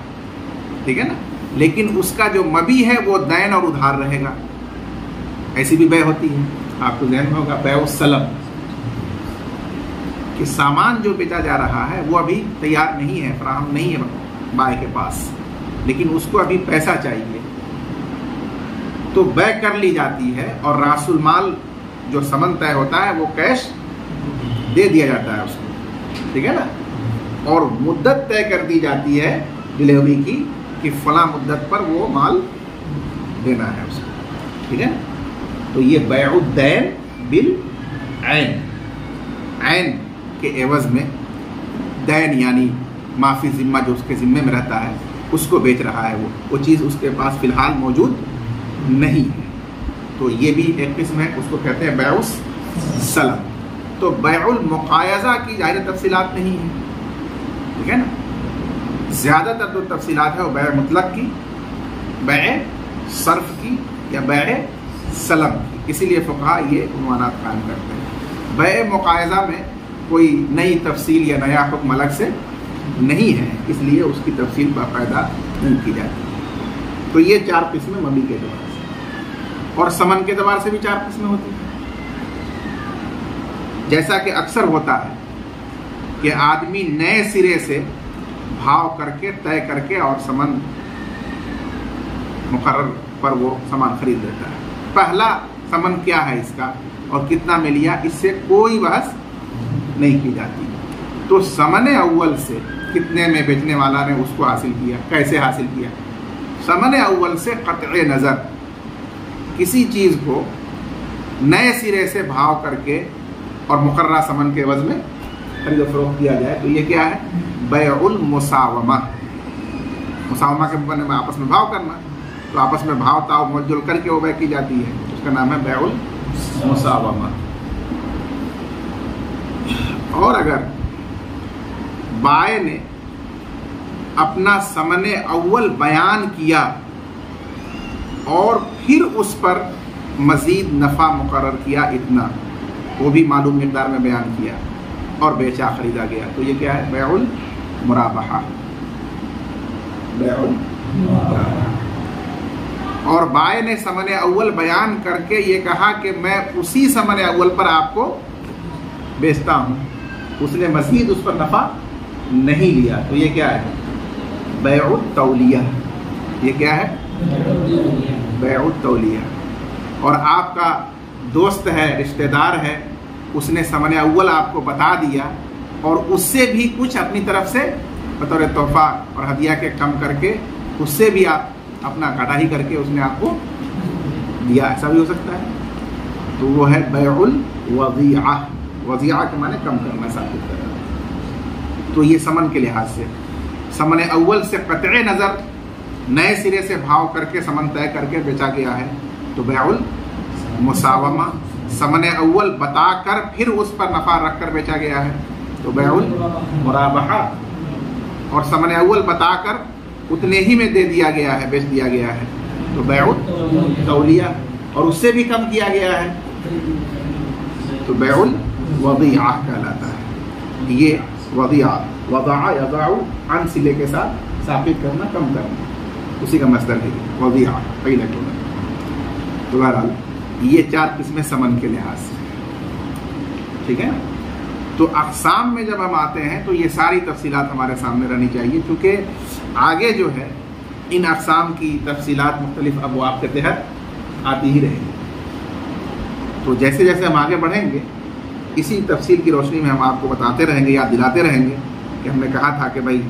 ٹھیک ہے نا، لیکن اس کا جو مبی ہے وہ دین اور ادھار رہے گا. ایسی بھی بیع ہوتی ہے، آپ کو ذہن میں ہوگا بیع السلم، کہ سامان جو بیچا جا رہا ہے وہ ابھی تیار نہیں ہے، فراہم نہیں ہے بائے کے پاس، لیکن اس کو ابھی پیسہ چاہیے، تو بیع کر لی جاتی ہے اور راس المال جو سمن طے ہوتا ہے وہ کیش دے دیا جاتا ہے اس کو، ٹھیک ہے نا. اور مدت طے کر دی جاتی ہے ڈلیوری کی کہ فلاں مدت پر وہ مال دینا ہے اس کو، ٹھیک ہے. تو یہ بیع الدین بالعین، عین کے عوض میں دین یعنی معافی ذمہ جو اس کے ذمے میں رہتا ہے اس کو بیچ رہا ہے، وہ چیز اس کے پاس فی الحال موجود نہیں ہے. تو یہ بھی ایک قسم ہے، اس کو کہتے ہیں بیع السلم. تو بیع المقایضہ کی ظاہر تفصیلات نہیں ہے، ٹھیک ہے نا. زیادہ تر جو تفصیلات ہے وہ بیع مطلق کی، بیع صرف کی یا بیع سلم کی. اسی لیے فقہا یہ عنوانات قائم کرتے ہیں. بیع مقایضہ میں کوئی نئی تفصیل یا نیا حکم الگ سے نہیں ہے، اس لیے اس کی تفصیل باقاعدہ نہیں کی جاتی. تو یہ چار قسمیں مبی کے اعتبار سے، اور سمن کے اعتبار سے بھی چار قسمیں ہوتی ہیں. جیسا کہ اکثر ہوتا ہے کہ آدمی نئے سرے سے بھاؤ کر کے طے کر کے اور سمن مقرر پر وہ سامان خرید لیتا ہے. پہلا سمن کیا ہے اس کا اور کتنا میں لیا، اس سے کوئی بحث نہیں کی جاتی. تو سمن اول سے کتنے میں بیچنے والا نے اس کو حاصل کیا، کیسے حاصل کیا. سمن اول سے قطع نظر کسی چیز کو نئے سرے سے بھاؤ کر کے اور مقررہ سمن کے عوض میں خرید و فروخت کیا جائے تو یہ کیا ہے؟ بیع المساومہ. مساومہ کے معنی میں آپس میں بھاؤ کرنا، تو آپس میں بھاؤ تاؤ مول جل کر کے وہ بیع کی جاتی ہے، اس کا نام ہے بیع المساومہ. اور اگر بائع نے اپنا سمن اول بیان کیا اور پھر اس پر مزید نفع مقرر کیا اتنا، وہ بھی معلوم مقدار میں بیان کیا اور بیچا خریدا گیا، تو یہ کیا ہے؟ بیع المرابحہ. بیع المرابحہ. اور بائع نے سمن اول بیان کر کے یہ کہا کہ میں اسی سمن اول پر آپ کو بیچتا ہوں، اس نے مزید اس پر نفع نہیں لیا، تو یہ کیا ہے؟ بیع التولیہ. یہ کیا ہے؟ بیع التولیہ. اور آپ کا دوست ہے، رشتہ دار ہے، اس نے سمن اول آپ کو بتا دیا اور اس سے بھی کچھ اپنی طرف سے بطور تحفہ اور ہدیہ کے کم کر کے اس سے بھی آپ اپنا کٹا ہی کر کے اس نے آپ کو دیا، ایسا بھی ہو سکتا ہے. تو وہ ہے بیع الوضیعہ. وضیعہ کے معنی کم کرنا، ثابت کرنا. تو یہ سمن کے لحاظ سے سمن اول سے قطع نظر نئے سرے سے بھاؤ کر کے سمن طے کر کے بیچا گیا ہے تو بیع المساومہ. سمن اول بتا کر پھر اس پر نفع رکھ کر بیچا گیا ہے تو بیع المرابحہ. اور سمن اول بتا کر اتنے ہی میں دے دیا گیا ہے، بیچ دیا گیا ہے تو بیع التولیہ. اور اس سے بھی کم کیا گیا ہے تو بیع الوضیعہ کہلاتا ہے. یہ وضیعہ، وضع یضع عن صلے کے ساتھ ثابت کرنا، کم کرنا، اسی کا مصدر ہے وضیعہ پہلے کو. تو بہرحال یہ چار قسمیں سمن کے لحاظ سے، ٹھیک ہے نا. تو اقسام میں جب ہم آتے ہیں تو یہ ساری تفصیلات ہمارے سامنے رہنی چاہیے، کیونکہ آگے جو ہے ان اقسام کی تفصیلات مختلف ابواب کے تحت آتی ہی رہیں گی. تو جیسے جیسے ہم آگے بڑھیں گے اسی تفصیل کی روشنی میں ہم آپ کو بتاتے رہیں گے، یاد دلاتے رہیں گے کہ ہم نے کہا تھا کہ بھائی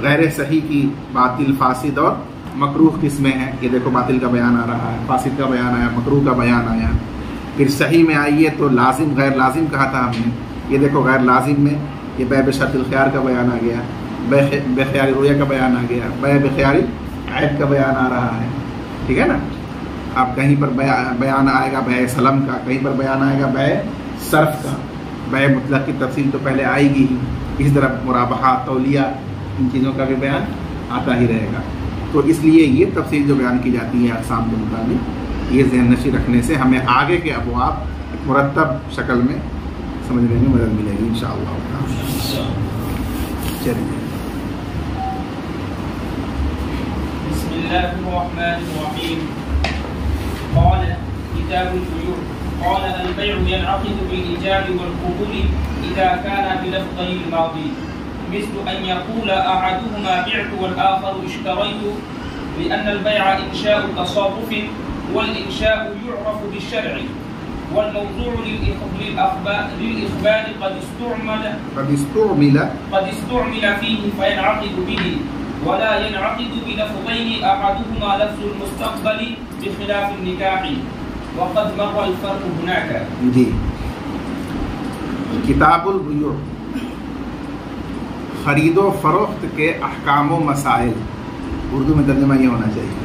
غیر صحیح کی باطل، فاسد اور مکروہ قسمیں ہیں. یہ دیکھو باطل کا بیان آ رہا ہے، فاسد کا بیان آیا، مکروہ کا بیان آیا. پھر صحیح میں آئیے تو لازم غیر لازم کہا تھا ہم نے. یہ دیکھو غیر لازم میں یہ بیع بشرط الخیار کا بیان آ گیا. بے خیال رویا کا بیان آ گیا، بے خیال عیب کا بیان آ رہا ہے، ٹھیک ہے نا. اب کہیں پر بیان آئے گا بے سلم کا، کہیں پر بیان آئے گا بے صرف کا. بے مطلق کی تفصیل تو پہلے آئے گی ہی، اسی طرح مرابحہ، تولیہ، ان چیزوں کا بھی بیان آتا ہی رہے گا. تو اس لیے یہ تفصیل جو بیان کی جاتی ہے اقسام کے مطابق، یہ ذہن نشی رکھنے سے ہمیں آگے کے ابواب مرتب شکل میں سمجھنے میں مدد ملے گی انشاءاللہ. چلیے. بسم اللہ الرحمن الرحیم. قال کتاب البیوع. قال البيع ينعقد بالإيجاب والقبول إذا كان بلفظه الماضي، مثل أن يقول أحدهما بعت والآخر اشتريت، لأن البيع إنشاء تصرف، والإنشاء يعرف بالشرع، والموضوع للإخبار قد استعمل فيه فينعقد به، ولا ينعقد بلفظين أحدهما لفظ المستقبل بخلاف النكاح، وقد مر الفرق هناك. جی، کتاب البیوع، خرید و فروخت کے احکام و مسائل. اردو میں ترجمہ یہ ہونا چاہیے.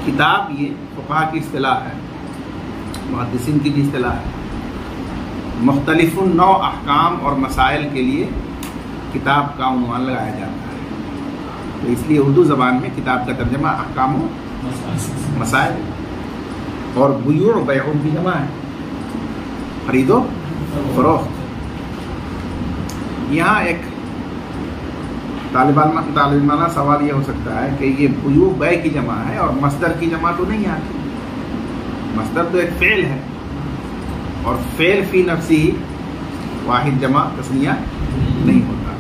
کتاب یہ فقہا کی اصطلاح ہے، محدثین کی بھی اصطلاح ہے. مختلف نوع احکام اور مسائل کے لیے کتاب کا عنوان لگایا جاتا ہے. تو اس لیے اردو زبان میں کتاب کا ترجمہ احکام و مسائل، اور بیوع بیع کی جمع ہے، خرید و فروخت. یہاں ایک طالبانہ سوال یہ ہو سکتا ہے کہ یہ بیوع بیع کی جمع ہے اور مصدر کی جمع تو نہیں آتی. مصدر تو ایک فعل ہے، اور فعل فی نفسی واحد جمع تثنیہ نہیں ہوتا.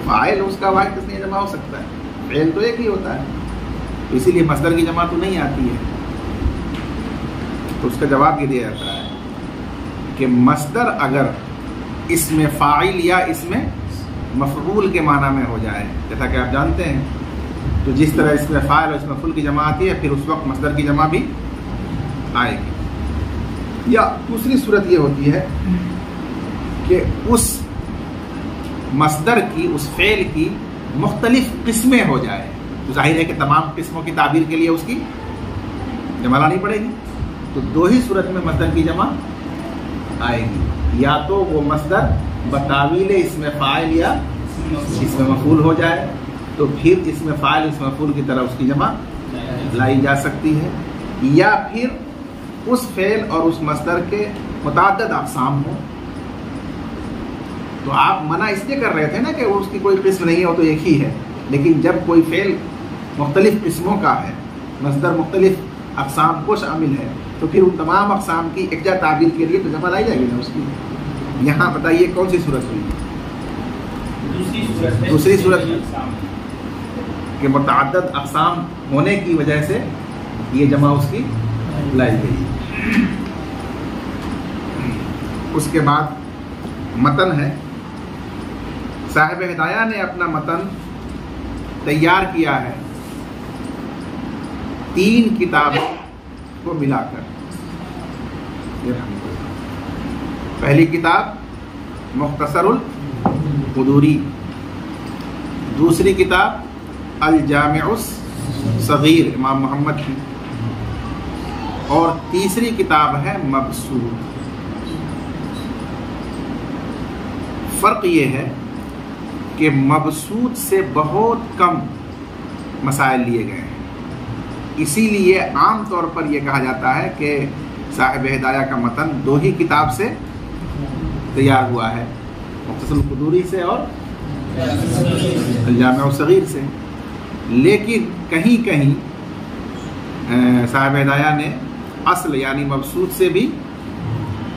فاعل اس کا واحد تثنیہ جمع ہو سکتا ہے، فعل تو ایک ہی ہوتا ہے، اسی لیے مصدر کی جمع تو نہیں آتی ہے. تو اس کا جواب یہ دیا جاتا ہے کہ مصدر اگر اسم فاعل یا اسم مفعول کے معنی میں ہو جائے، جیسا کہ آپ جانتے ہیں، تو جس طرح اسم فاعل اور اسم مفعول کی جمع آتی ہے، پھر اس وقت مصدر کی جمع بھی آئے گی. یا دوسری صورت یہ ہوتی ہے کہ اس مصدر کی، اس فعل کی مختلف قسمیں ہو جائے، تو ظاہر ہے کہ تمام قسموں کی تعبیر کے لیے اس کی جمع لانی پڑے گی. تو دو ہی صورت میں مصدر کی جمع آئے گی، یا تو وہ مصدر بتاویل اسم فاعل یا اسم مفعول ہو جائے، تو پھر اسم فاعل اسم مفعول کی طرح اس کی جمع لائی جا سکتی ہے، یا پھر اس فعل اور اس مصدر کے متعدد اقسام ہوں. تو آپ منع اس لیے کر رہے تھے نا کہ اس کی کوئی قسم نہیں ہو تو ایک ہی ہے، لیکن جب کوئی فعل مختلف قسموں کا ہے، مصدر مختلف اقسام کو شامل ہے، تو پھر ان تمام اقسام کی یکجا تعبیر کے لیے تو جمع لائی جائے گی نا اس کی. یہاں بتائیے کون سی صورت ہوئی؟ دوسری صورت کہ متعدد اقسام ہونے کی وجہ سے یہ جمع اس کی لائی گئی. اس کے بعد متن ہے. صاحب ہدایہ نے اپنا متن تیار کیا ہے 3 کتابوں کو ملا کر. پہلی کتاب مختصر القدوری، دوسری کتاب الجامع الصغیر امام محمد کی، اور تیسری کتاب ہے مبسوط. فرق یہ ہے کہ مبسوط سے بہت کم مسائل لیے گئے ہیں، اسی لیے عام طور پر یہ کہا جاتا ہے کہ صاحب ہدایہ کا متن 2 ہی کتاب سے تیار ہوا ہے، مختصر القدوری سے اور الجامع الصغیر سے. لیکن کہیں کہیں صاحب ہدایہ نے اصل یعنی مبسوط سے بھی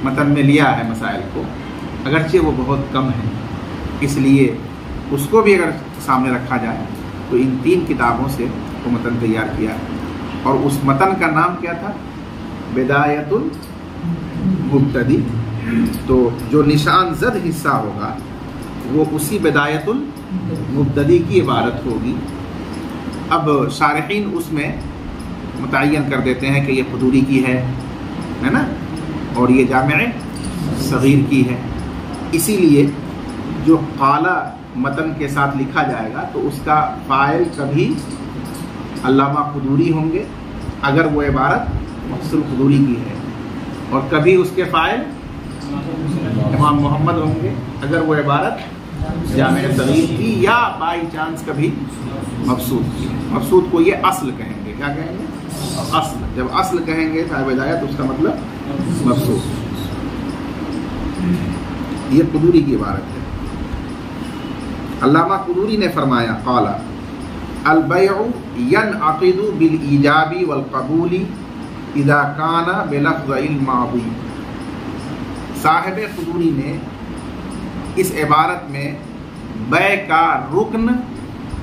متن میں لیا ہے مسائل کو، اگرچہ وہ بہت کم ہے. اس لیے اس کو بھی اگر سامنے رکھا جائے تو ان 3 کتابوں سے وہ متن تیار کیا ہے. اور اس متن کا نام کیا تھا؟ بدایت المبتدی. تو جو نشان زد حصہ ہوگا وہ اسی بدایت المبتدی کی عبارت ہوگی. اب شارحین اس میں متعین کر دیتے ہیں کہ یہ قدوری کی ہے نا، اور یہ جامع صغیر کی ہے. اسی لیے جو قالا متن کے ساتھ لکھا جائے گا تو اس کا فاعل کبھی علامہ قدوری ہوں گے اگر وہ عبارت محسن قدوری کی ہے، اور کبھی اس کے فاعل امام محمد ہوں گے اگر وہ عبارت جامع صغیر کی، یا بائی چانس کبھی مبسوط کی ہے۔ مبسوط کو یہ اصل کہیں گے، کیا کہیں گے؟ اصل۔ جب اصل کہیں گے صاحب ہدایت، اس کا مطلب مبسوط۔ یہ قدوری کی عبارت ہے۔ علامہ قدوری نے فرمایا قال البیع ینعقد بالایجاب والقبول اذا کان بلفظ الماضی۔ صاحب قدوری نے اس عبارت میں بیع کا رکن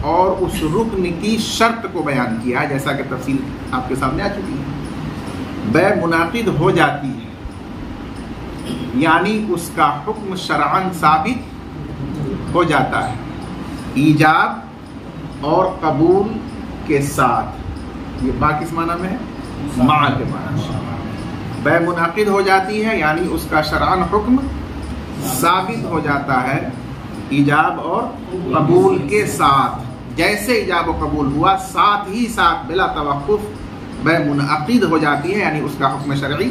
اور اس رکن کی شرط کو بیان کیا، جیسا کہ تفصیل آپ کے سامنے آ چکی ہے۔ بیع منعقد ہو جاتی ہے یعنی اس کا حکم شرعاً ثابت ہو جاتا ہے ایجاب اور قبول کے ساتھ۔ یہ با کس معنی میں ہے؟ مع کے معنی میں۔ بیع منعقد ہو جاتی ہے یعنی اس کا شرعاً حکم ثابت ہو جاتا ہے ایجاب اور قبول کے ساتھ۔ جیسے ایجاب و قبول ہوا، ساتھ ہی ساتھ بلا توقف بیع منعقد ہو جاتی ہے یعنی اس کا حکم شرعی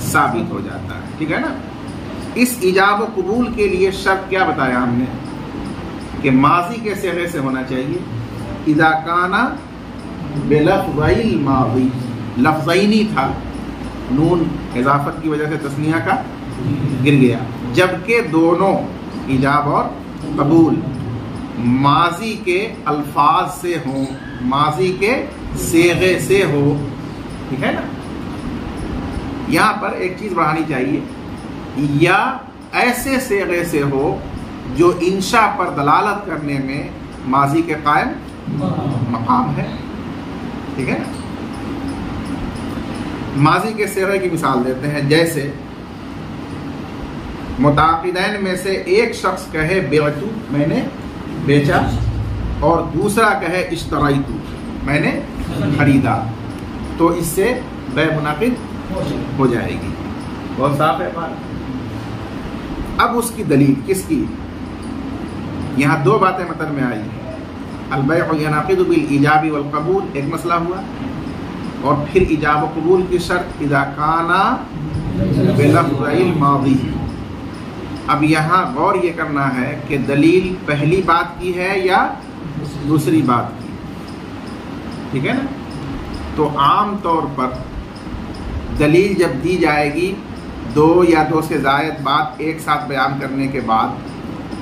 ثابت ہو جاتا ہے۔ ٹھیک ہے نا؟ اس ایجاب و قبول کے لیے شرط کیا بتایا ہم نے کہ ماضی کے صیغے سے ہونا چاہیے، اذا کان بلفظ الماضی، لفظینی تھا، نون اضافت کی وجہ سے تثنیہ کا گر گیا، جبکہ دونوں ایجاب اور قبول ماضی کے الفاظ سے ہوں، ماضی کے صیغے سے ہو۔ ٹھیک ہے نا؟ یہاں پر ایک چیز بڑھانی چاہیے، یا ایسے صیغے سے ہو جو انشاء پر دلالت کرنے میں ماضی کے قائم مقام ہے۔ ٹھیک ہے نا؟ ماضی کے صیغے کی مثال دیتے ہیں، جیسے متعاقدین میں سے ایک شخص کہے بعتو، میں نے بیچا، اور دوسرا کہے اشتریتو، میں نے خریدا، تو اس سے بیع منعقد ہو جائے گی۔ بہت صاف ہے بات۔ اب اس کی دلیل کس کی؟ یہاں دو باتیں متن میں آئی ہیں، البیع ینعقد بالایجاب والقبول ایک مسئلہ ہوا، اور پھر ایجاب و قبول کی شرط اذا کان بلفظ الماضی۔ اب یہاں غور یہ کرنا ہے کہ دلیل پہلی بات کی ہے یا دوسری بات کی۔ ٹھیک ہے نا؟ تو عام طور پر دلیل جب دی جائے گی دو یا دو سے زائد بات ایک ساتھ بیان کرنے کے بعد،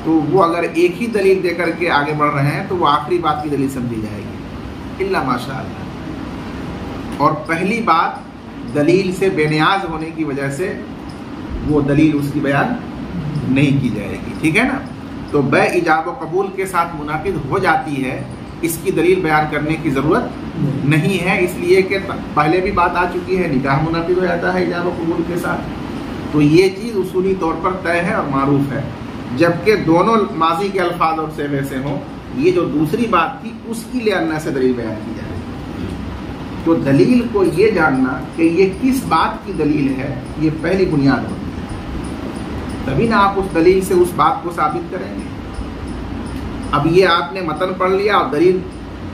تو وہ اگر ایک ہی دلیل دے کر کے آگے بڑھ رہے ہیں تو وہ آخری بات کی دلیل سمجھی جائے گی، الا ماشاء اللہ۔ اور پہلی بات دلیل سے بے نیاز ہونے کی وجہ سے وہ دلیل اس کی بیان نہیں کی جائے گی۔ ٹھیک ہے نا؟ تو بیع ایجاب و قبول کے ساتھ منعقد ہو جاتی ہے، اس کی دلیل بیان کرنے کی ضرورت نہیں ہے، اس لیے کہ پہلے بھی بات آ چکی ہے، نکاح منعقد ہو جاتا ہے ایجاب و قبول کے ساتھ۔ تو یہ چیز اصولی طور پر طے ہے اور معروف ہے، جبکہ دونوں ماضی کے الفاظ اور صیغے سے ہوں۔ یہ جو دوسری بات تھی اس کی لحاظ سے دلیل بیان کی جائے۔ تو دلیل کو یہ جاننا کہ یہ کس بات کی دلیل ہے، یہ پہلی بنیاد ہوتی ہے، تبھی نا آپ اس دلیل سے اس بات کو ثابت کریں گے۔ اب یہ آپ نے متن پڑھ لیا اور دلیل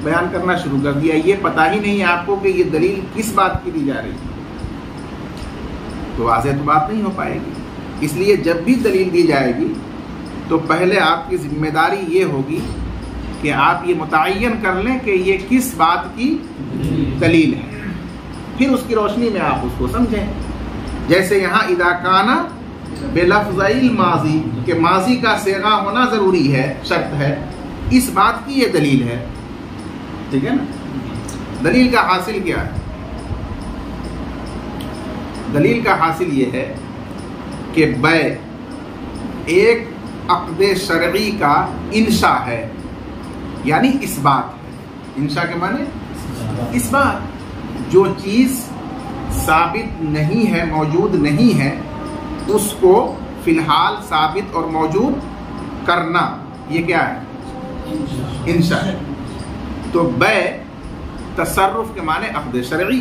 بیان کرنا شروع کر دیا، یہ پتہ ہی نہیں آپ کو کہ یہ دلیل کس بات کی دی جا رہی ہے، تو واضح تو بات نہیں ہو پائے گی۔ اس لیے جب بھی دلیل دی جائے گی تو پہلے آپ کی ذمہ داری یہ ہوگی کہ آپ یہ متعین کر لیں کہ یہ کس بات کی دلیل ہے، پھر اس کی روشنی میں آپ اس کو سمجھیں۔ جیسے یہاں اذا کان بلفظ الماضی، کہ ماضی کا صیغہ ہونا ضروری ہے، شرط ہے، اس بات کی یہ دلیل ہے۔ ٹھیک ہے نا؟ دلیل کا حاصل کیا ہے؟ دلیل کا حاصل یہ ہے کہ بیع ایک عقد شرعی کا انشاء ہے، یعنی اس بات ہے۔ انشاء کے معنی اس بات، جو چیز ثابت نہیں ہے، موجود نہیں ہے، اس کو فی الحال ثابت اور موجود کرنا، یہ کیا ہے؟ انشاء ہے۔ تو بیع تصرف کے معنی عقد شرعی،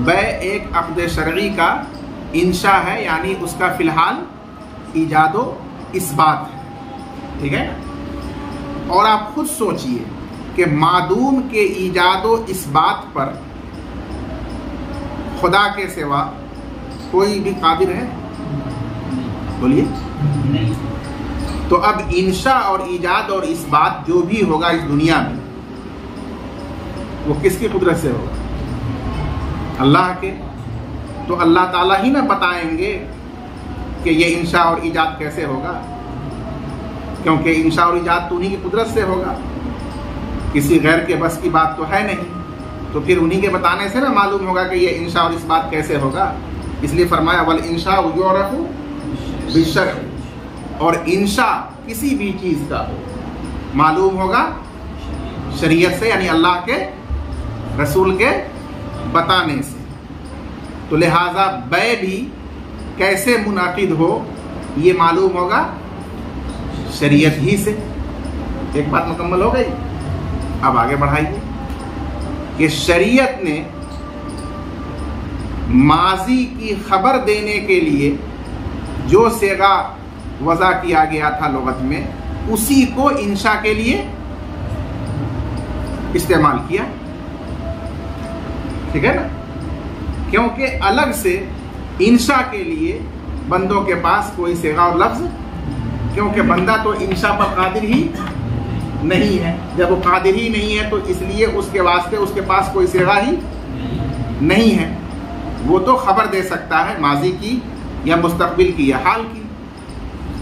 بیع ایک عقد شرعی کا انشاء ہے، یعنی اس کا فی الحال ایجاد و اثبات ہے۔ ٹھیک ہے نا؟ اور آپ خود سوچئے کہ معدوم کے ایجاد و اس بات پر خدا کے سوا کوئی بھی قادر ہے؟ بولیے. تو اب انشاء اور ایجاد اور اس بات جو بھی ہوگا اس دنیا میں وہ کس کی قدرت سے ہوگا؟ اللہ کے. تو اللہ تعالیٰ ہی نہ بتائیں گے کہ یہ انشاء اور ایجاد کیسے ہوگا، کیونکہ انشاء اور ایجاد تو انہی کی قدرت سے ہوگا، کسی غیر کے بس کی بات تو ہے نہیں. تو پھر انہی کے بتانے سے نہ معلوم ہوگا کہ یہ انشاء اور اس بات کیسے ہوگا. اس لیے فرمایا والانشاء یعرف بالشرع، اور انشاء کسی بھی چیز کا معلوم ہوگا شریعت سے، یعنی اللہ کے رسول کے بتانے سے. تو لہذا بے بھی کیسے منعقد ہو یہ معلوم ہوگا شریعت ہی سے. ایک بات مکمل ہو گئی. اب آگے بڑھائیے کہ شریعت نے ماضی کی خبر دینے کے لیے جو صیغہ وضع کیا گیا تھا لغت میں، اسی کو انشاء کے لیے استعمال کیا. ٹھیک ہے نا؟ کیونکہ الگ سے انشاء کے لیے بندوں کے پاس کوئی صیغہ اور لفظ، کیونکہ بندہ تو انشاء پر قادر ہی نہیں ہے. جب وہ قادر ہی نہیں ہے تو اس لیے اس کے واسطے اس کے پاس کوئی صیغہ ہی نہیں ہے. وہ تو خبر دے سکتا ہے ماضی کی یا مستقبل کی یا حال کی.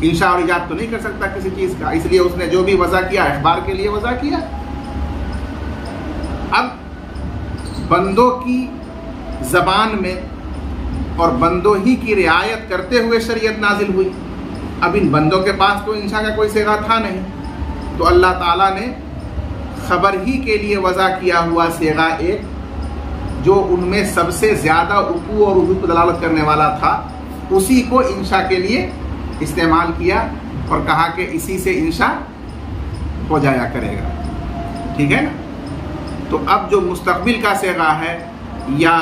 انشاء اور ایجاد تو نہیں کر سکتا کسی چیز کا، اس لیے اس نے جو بھی وضع کیا اخبار کے لیے وضع کیا. اب بندوں کی زبان میں اور بندوں ہی کی رعایت کرتے ہوئے شریعت نازل ہوئی. اب ان بندوں کے پاس تو انشاء کا کوئی صیغہ تھا نہیں، تو اللہ تعالیٰ نے خبر ہی کے لیے وضع کیا ہوا صیغہ ایک جو ان میں سب سے زیادہ وقوع اور وجود پر دلالت کرنے والا تھا، اسی کو انشاء کے لیے استعمال کیا اور کہا کہ اسی سے انشاء ہو جایا کرے گا. ٹھیک ہے نا؟ تو اب جو مستقبل کا صیغہ ہے یا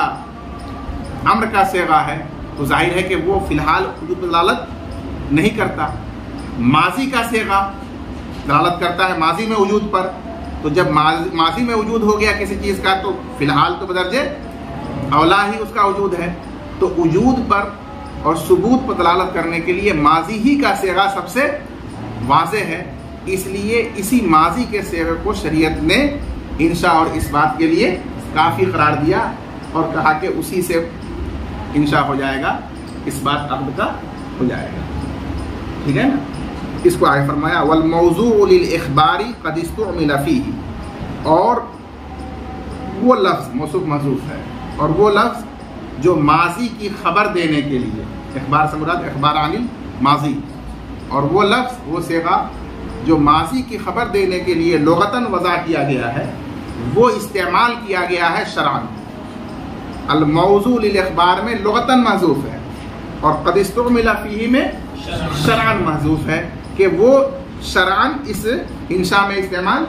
امر کا صیغہ ہے تو ظاہر ہے کہ وہ فی الحال وجود پر دلالت نہیں کرتا. ماضی کا صیغہ دلالت کرتا ہے ماضی میں وجود پر. تو جب ماضی میں وجود ہو گیا کسی چیز کا تو فی الحال تو بدرجے اولا ہی اس کا وجود ہے. تو وجود پر اور ثبوت پر دلالت کرنے کے لیے ماضی ہی کا صیغہ سب سے واضح ہے. اس لیے اسی ماضی کے صیغے کو شریعت نے انشاء اور اس بات کے لیے کافی قرار دیا اور کہا کہ اسی سے انشاء ہو جائے گا، اس بات عقد کا ہو جائے گا. ٹھیک ہے نا؟ اس کو آگے فرمایا والموضوع للاخبار قد استعمل فيه، اور وہ لفظ موصوف محذوف ہے، اور وہ لفظ جو ماضی کی خبر دینے کے لیے، اخبار سے مراد اخبار عن الماضی، اور وہ لفظ وہ صیغہ جو ماضی کی خبر دینے کے لیے لغتاً وضع کیا گیا ہے وہ استعمال کیا گیا ہے شرعاً. الموضوع للاخبار میں لغتاً محذوف ہے اور قد استعمل فیہ میں شرعاً محذوف ہے کہ وہ شرعاً اس انشاء میں استعمال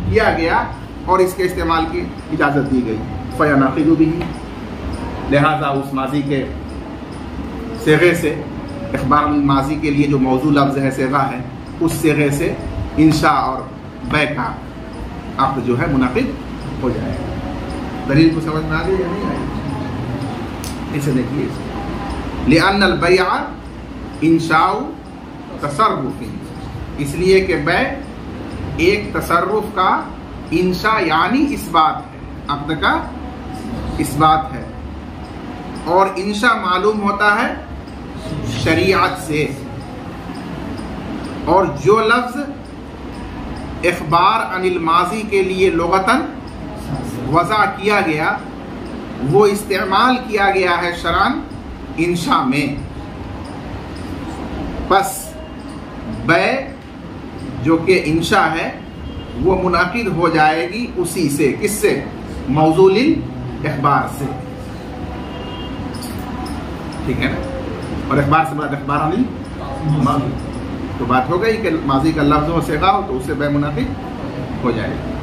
کیا گیا اور اس کے استعمال کی اجازت دی گئی. فینعقد بہ، لہذا اس ماضی کے صیغے سے اخبار الماضی کے لیے جو موضوع لفظ ہے صیغہ ہے اس صیغے سے انشاء اور بے کا عقد جو ہے منعقد ہو جائے گا. دلیل کو سمجھ میں آ گئی یا نہیں آئی؟ اسے دیکھیے. لأن البیع انشاء تصرف، اس لیے کہ بے ایک تصرف کا انشاء یعنی اس بات ہے، عقد کا اس بات ہے، اور انشاء معلوم ہوتا ہے شریعت سے. اور جو لفظ اخبار عن الماضی کے لیے لغتاً وضع کیا گیا وہ استعمال کیا گیا ہے شرعاً انشاء میں. بس بے جو کہ انشاء ہے وہ منعقد ہو جائے گی اسی سے. کس سے؟ موضوع اخبار سے. ٹھیک ہے نا؟ اور اخبار سے مراد اخبار عن الماضی. تو بات ہو گئی کہ ماضی کا لفظ ہو صیغہ ہو تو اس سے بے منعقد ہو جائے گا.